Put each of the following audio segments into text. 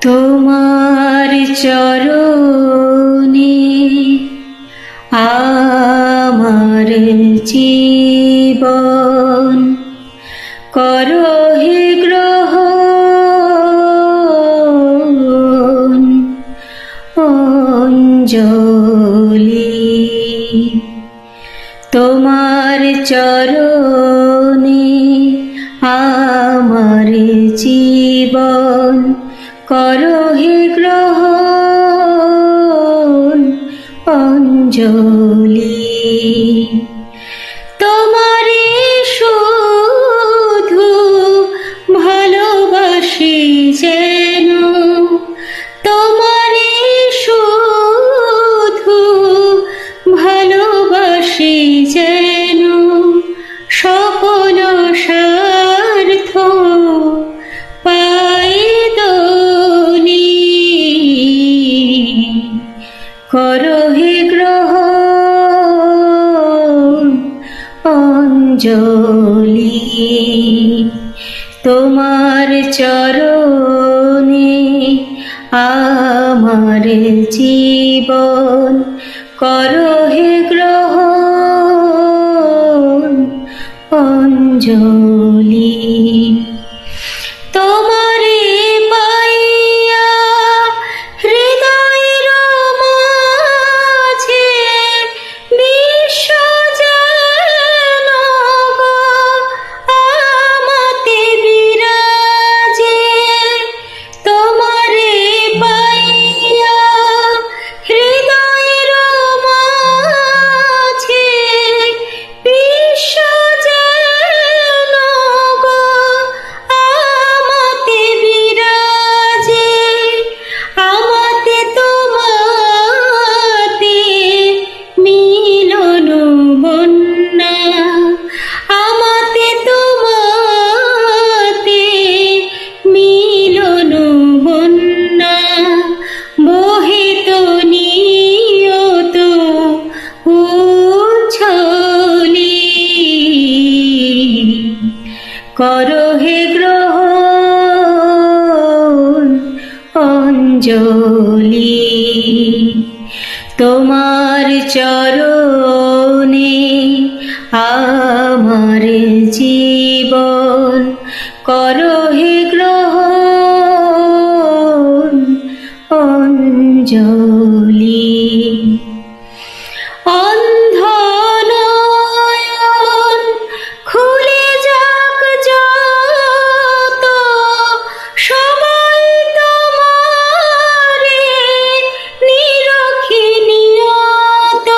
তোমার চরণে আমার জীবন করো হে গ্রহণ অঞ্জলি। তোমার চরণে আমার জীবন করো হে গ্রহণ অঞ্জলি। তোমারে শুধু ভালোবাসি যেন, তোমারে শুধু ভালোবাসি যেন, সকল স্বার্থ পাই দলি। করো হে গ্রহণ অঞ্জলি। তোমার চরণে আমার জীবন করো হে গ্রহণ অঞ্জলি। তোমারে পাইয়া হৃদয়ের মাঝে বিশ্ব যেন আমাতে বিরাজে। তোমারে পাইয়া হৃদয়ের মাঝে বিশ্ব যেন আমাতে বিরাজে। আমাতে তোমাতে মিলন বন্যা, আমাতে তোমাতে মিলন বন্যা, মোহিত নিয়ত উচ্ছলি। করো হে গ্রহণ অঞ্জলি। তোমার চরণে আমার জীবন করো হে গ্রহণ অঞ্জলি। অন্ধ নয়ন খুলে যাক যত, সবাই তোমারে নিরখি নিয়ত।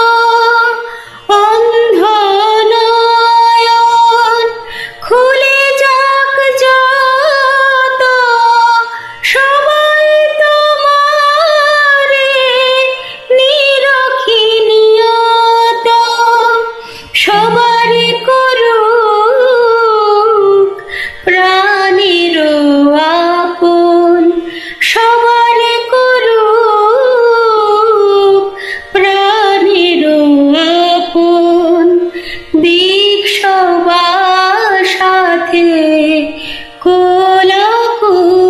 অন্ধ নয়ন খুলে যাক যত, সবাই তোমারে নিরখি নিয়ত। সবারই করুক প্রাণের আপন, সবারই করুক প্রাণের আপন। দিক সবার সাথে কোলাকুলি।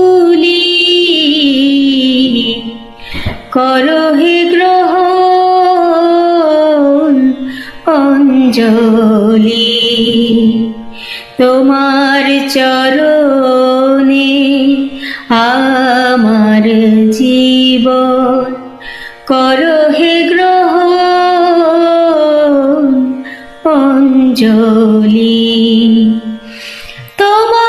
করো হে গ্রহণ অঞ্জলি। তোমার চরণে আমার জীবন করো হে গ্রহণ অঞ্জলি। তোমার